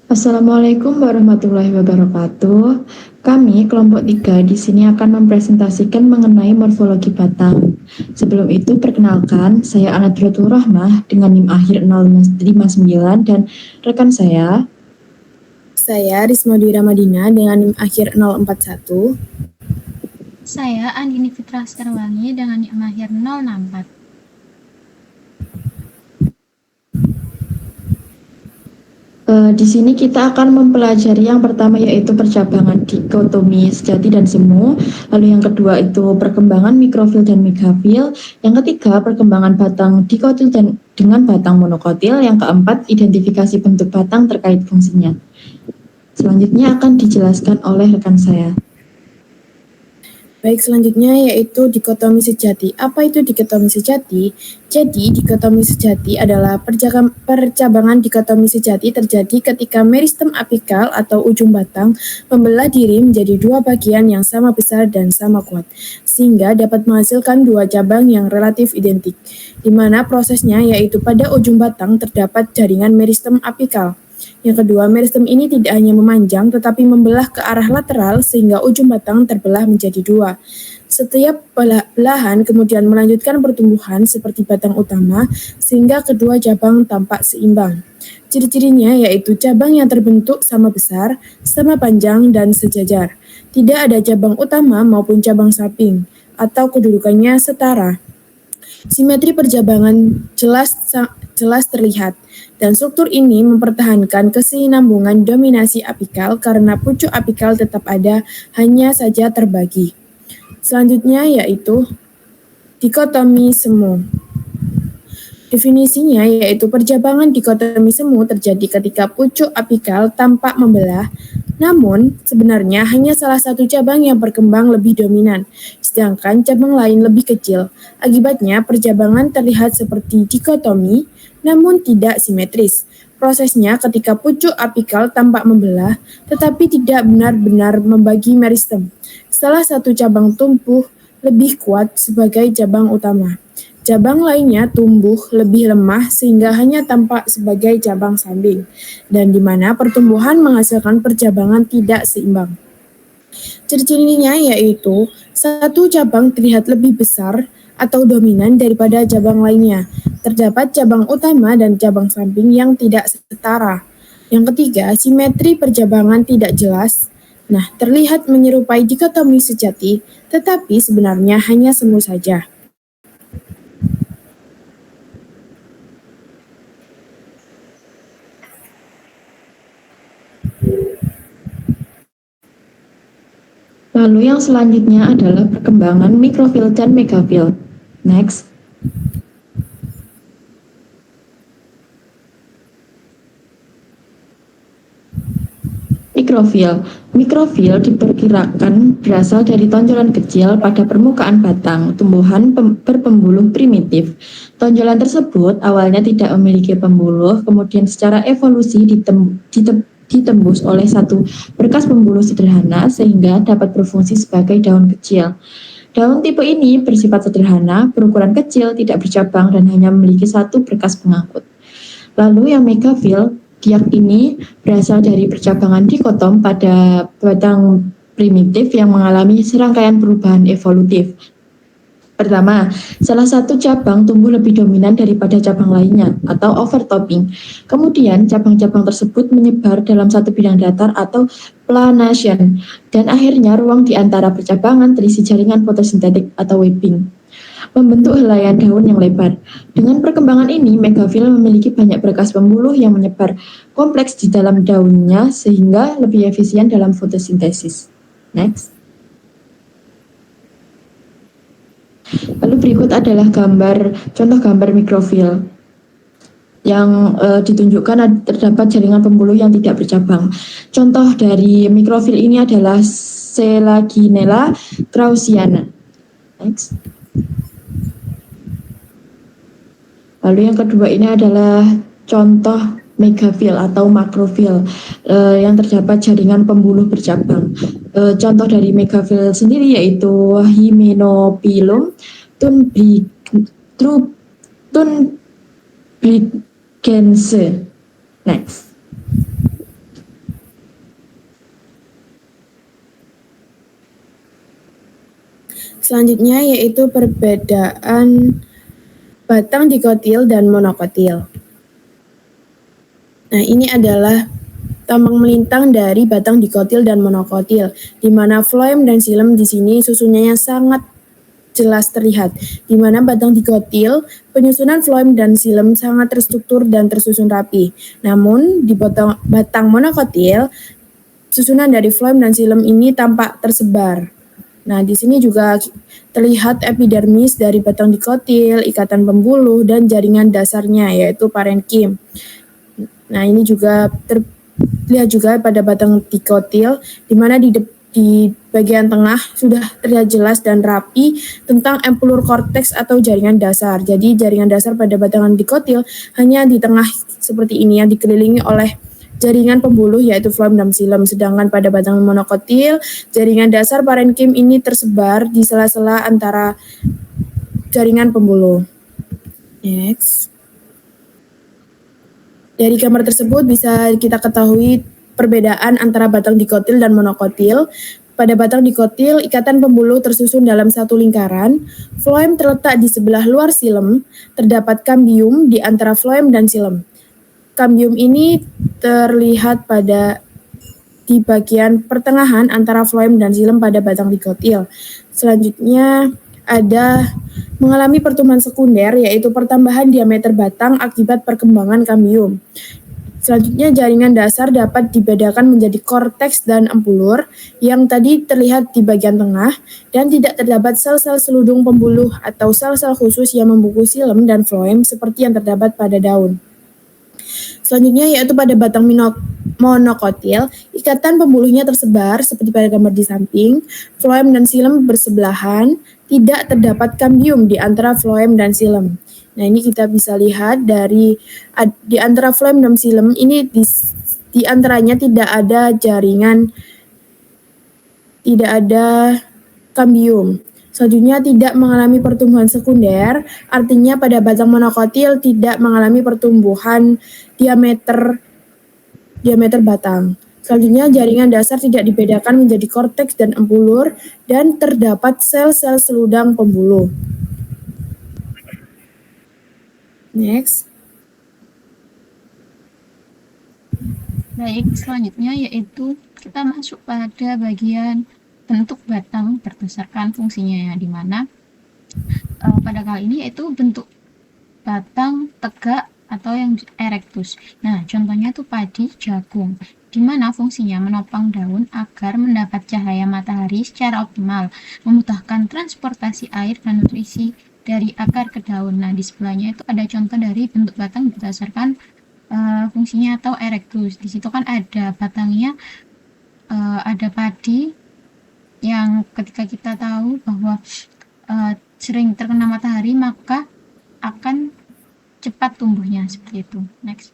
Assalamualaikum warahmatullahi wabarakatuh. Kami kelompok 3 di sini akan mempresentasikan mengenai morfologi batang. Sebelum itu perkenalkan, saya Anadratul Rahmah dengan NIM akhir 059 dan rekan saya. Saya Risma Dwi Ramadina dengan NIM akhir 041. Saya Andini Fitra Skarwangi dengan NIM akhir 064. Di sini kita akan mempelajari yang pertama yaitu percabangan dikotomi sejati dan semu, lalu yang kedua itu perkembangan mikrofil dan megafil, yang ketiga perkembangan batang dikotil dan dengan batang monokotil, yang keempat identifikasi bentuk batang terkait fungsinya. Selanjutnya akan dijelaskan oleh rekan saya. Baik, selanjutnya yaitu dikotomi sejati. Apa itu dikotomi sejati? Jadi, dikotomi sejati adalah percabangan dikotomi sejati terjadi ketika meristem apikal atau ujung batang membelah diri menjadi dua bagian yang sama besar dan sama kuat, sehingga dapat menghasilkan dua cabang yang relatif identik, di mana prosesnya yaitu pada ujung batang terdapat jaringan meristem apikal. Yang kedua, meristem ini tidak hanya memanjang tetapi membelah ke arah lateral sehingga ujung batang terbelah menjadi dua. Setiap belahan kemudian melanjutkan pertumbuhan seperti batang utama sehingga kedua cabang tampak seimbang. Ciri-cirinya yaitu cabang yang terbentuk sama besar, sama panjang, dan sejajar. Tidak ada cabang utama maupun cabang samping, atau kedudukannya setara. Simetri percabangan jelas terlihat, dan struktur ini mempertahankan kesinambungan dominasi apikal karena pucuk apikal tetap ada, hanya saja terbagi. Selanjutnya yaitu dikotomi semu. Definisinya yaitu percabangan dikotomi semu terjadi ketika pucuk apikal tampak membelah, namun sebenarnya hanya salah satu cabang yang berkembang lebih dominan, sedangkan cabang lain lebih kecil. Akibatnya percabangan terlihat seperti dikotomi, namun tidak simetris. Prosesnya ketika pucuk apikal tampak membelah, tetapi tidak benar-benar membagi meristem. Salah satu cabang tumbuh lebih kuat sebagai cabang utama. Cabang lainnya tumbuh lebih lemah sehingga hanya tampak sebagai cabang samping, dan di mana pertumbuhan menghasilkan percabangan tidak seimbang. Ciri-cirinya yaitu satu cabang terlihat lebih besar atau dominan daripada cabang lainnya. Terdapat cabang utama dan cabang samping yang tidak setara. Yang ketiga, simetri percabangan tidak jelas. Nah, terlihat menyerupai dikotomi sejati, tetapi sebenarnya hanya semu saja. Lalu yang selanjutnya adalah perkembangan mikrofil dan megafil. Next. Mikrofil. Mikrofil diperkirakan berasal dari tonjolan kecil pada permukaan batang tumbuhan berpembuluh primitif. Tonjolan tersebut awalnya tidak memiliki pembuluh, kemudian secara evolusi ditembus oleh satu berkas pembuluh sederhana sehingga dapat berfungsi sebagai daun kecil. Daun tipe ini bersifat sederhana, berukuran kecil, tidak bercabang, dan hanya memiliki satu berkas pengangkut. Lalu yang megafil, diak ini berasal dari percabangan dikotom pada batang primitif yang mengalami serangkaian perubahan evolutif. Pertama, salah satu cabang tumbuh lebih dominan daripada cabang lainnya atau overtopping. Kemudian cabang-cabang tersebut menyebar dalam satu bidang datar atau planation, dan akhirnya ruang di antara percabangan terisi jaringan fotosintetik atau webbing, membentuk helaian daun yang lebar. Dengan perkembangan ini, megafil memiliki banyak berkas pembuluh yang menyebar kompleks di dalam daunnya sehingga lebih efisien dalam fotosintesis. Next. Lalu berikut adalah contoh gambar mikrofil yang ditunjukkan terdapat jaringan pembuluh yang tidak bercabang. Contoh dari mikrofil ini adalah Selaginella kraussiana. Next. Lalu yang kedua ini adalah contoh megafil atau makrofil yang terdapat jaringan pembuluh bercabang. Contoh dari megafil sendiri yaitu Hymenopilum tunbrigense. Next. Selanjutnya yaitu perbedaan batang dikotil dan monokotil. Nah, ini adalah tambang melintang dari batang dikotil dan monokotil, di mana floem dan xilem di sini susunannya sangat jelas terlihat, di mana batang dikotil, penyusunan floem dan xilem sangat terstruktur dan tersusun rapi. Namun, di batang monokotil, susunan dari floem dan xilem ini tampak tersebar. Nah, di sini juga terlihat epidermis dari batang dikotil, ikatan pembuluh, dan jaringan dasarnya, yaitu parenkim. Nah, ini juga terlihat juga pada batang dikotil, di mana di bagian tengah sudah terlihat jelas dan rapi tentang empulur korteks atau jaringan dasar. Jadi jaringan dasar pada batang dikotil hanya di tengah seperti ini yang dikelilingi oleh jaringan pembuluh yaitu floem dan xilem. Sedangkan pada batang monokotil, jaringan dasar parenkim ini tersebar di sela-sela antara jaringan pembuluh. Next. Dari gambar tersebut bisa kita ketahui perbedaan antara batang dikotil dan monokotil. Pada batang dikotil, ikatan pembuluh tersusun dalam satu lingkaran, floem terletak di sebelah luar xilem, terdapat kambium di antara floem dan xilem. Kambium ini terlihat di bagian pertengahan antara floem dan xilem pada batang dikotil. Selanjutnya ada mengalami pertumbuhan sekunder, yaitu pertambahan diameter batang akibat perkembangan kambium. Selanjutnya jaringan dasar dapat dibedakan menjadi korteks dan empulur yang tadi terlihat di bagian tengah dan tidak terdapat sel-sel seludung pembuluh atau sel-sel khusus yang membungkus xilem dan floem seperti yang terdapat pada daun. Selanjutnya yaitu pada batang monokotil, ikatan pembuluhnya tersebar seperti pada gambar di samping, floem dan xilem bersebelahan, tidak terdapat kambium di antara floem dan xilem. Nah, ini kita bisa lihat di antara floem dan xilem ini di antaranya tidak ada jaringan, tidak ada kambium. Selanjutnya tidak mengalami pertumbuhan sekunder, artinya pada batang monokotil tidak mengalami pertumbuhan diameter batang. Selanjutnya jaringan dasar tidak dibedakan menjadi korteks dan empulur dan terdapat sel-sel seludang pembuluh. Next. Baik, selanjutnya yaitu kita masuk pada bagian bentuk batang berdasarkan fungsinya ya, di mana pada kali ini yaitu bentuk batang tegak atau yang erectus. Nah, contohnya itu padi jagung, di mana fungsinya menopang daun agar mendapat cahaya matahari secara optimal, memudahkan transportasi air dan nutrisi dari akar ke daun. Nah, di sebelahnya itu ada contoh dari bentuk batang berdasarkan fungsinya atau erectus. Di situ kan ada batangnya, ada padi yang ketika kita tahu bahwa sering terkena matahari maka akan cepat tumbuhnya seperti itu. Next.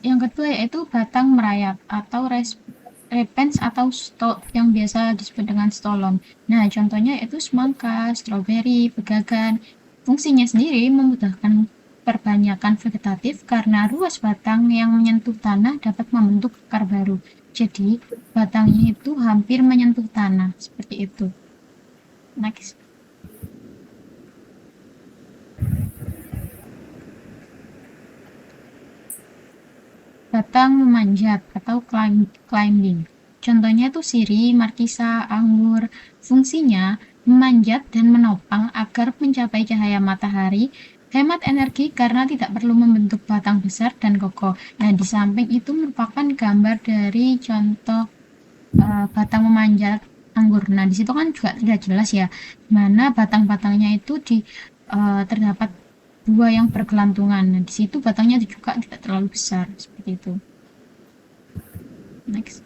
Yang kedua yaitu batang merayap atau repens atau yang biasa disebut dengan stolon. Nah, contohnya yaitu semangka, stroberi, pegagan. Fungsinya sendiri memudahkan perbanyakan vegetatif karena ruas batang yang menyentuh tanah dapat membentuk akar baru. Jadi, batangnya itu hampir menyentuh tanah, seperti itu. Next. Batang memanjat atau climbing. Contohnya itu sirih, markisa, anggur. Fungsinya memanjat dan menopang agar mencapai cahaya matahari, hemat energi karena tidak perlu membentuk batang besar dan kokoh. Nah, di samping itu merupakan gambar dari contoh batang memanjat anggur. Nah, di situ kan juga tidak jelas ya, mana batang-batangnya itu terdapat dua yang bergelantungan. Nah, di situ batangnya juga tidak terlalu besar seperti itu. Next.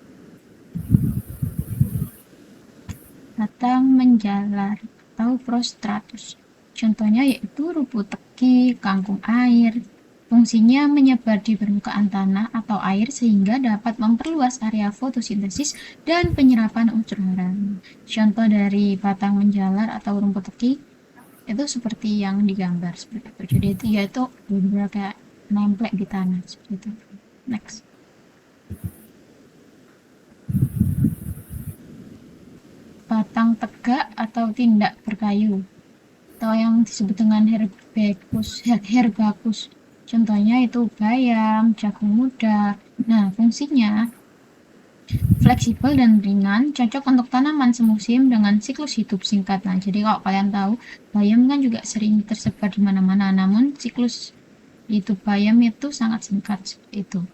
Batang menjalar atau prostratus. Contohnya yaitu rumput teki, kangkung air. Fungsinya menyebar di permukaan tanah atau air sehingga dapat memperluas area fotosintesis dan penyerapan unsur hara. Contoh dari batang menjalar atau rumput teki itu seperti yang digambar seperti itu. Jadi dia itu benar-benar kayak nempel di tanah seperti itu. Next. batang tegak atau tindak berkayu, atau yang disebut dengan herbaceous. Contohnya itu bayam, jagung muda. Nah, fungsinya fleksibel dan ringan, cocok untuk tanaman semusim dengan siklus hidup singkat. Nah, jadi kalau kalian tahu, bayam kan juga sering tersebar di mana-mana, namun siklus hidup bayam itu sangat singkat seperti itu.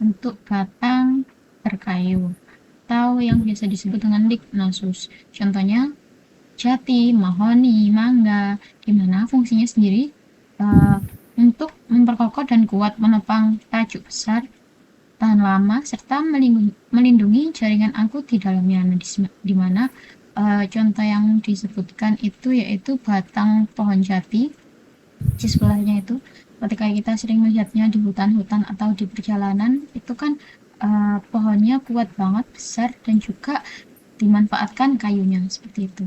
Untuk batang berkayu atau yang biasa disebut dengan lignosus. Contohnya jati, mahoni, mangga, di mana fungsinya sendiri untuk memperkokoh dan kuat menopang tajuk besar, tahan lama, serta melindungi jaringan angkut di dalamnya. Nah, di mana contoh yang disebutkan itu yaitu batang pohon jati. Di sebelahnya itu, ketika kita sering melihatnya di hutan-hutan atau di perjalanan, itu kan pohonnya kuat banget, besar, dan juga dimanfaatkan kayunya seperti itu.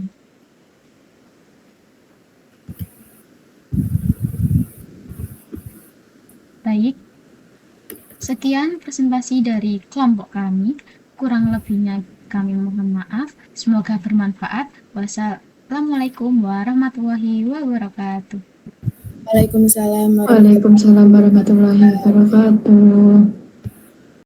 Baik, sekian presentasi dari kelompok kami. Kurang lebihnya kami mohon maaf. Semoga bermanfaat. Wassalamualaikum warahmatullahi wabarakatuh. Waalaikumsalam warahmatullahi Waalaikumsalam warahmatullahi wabarakatuh.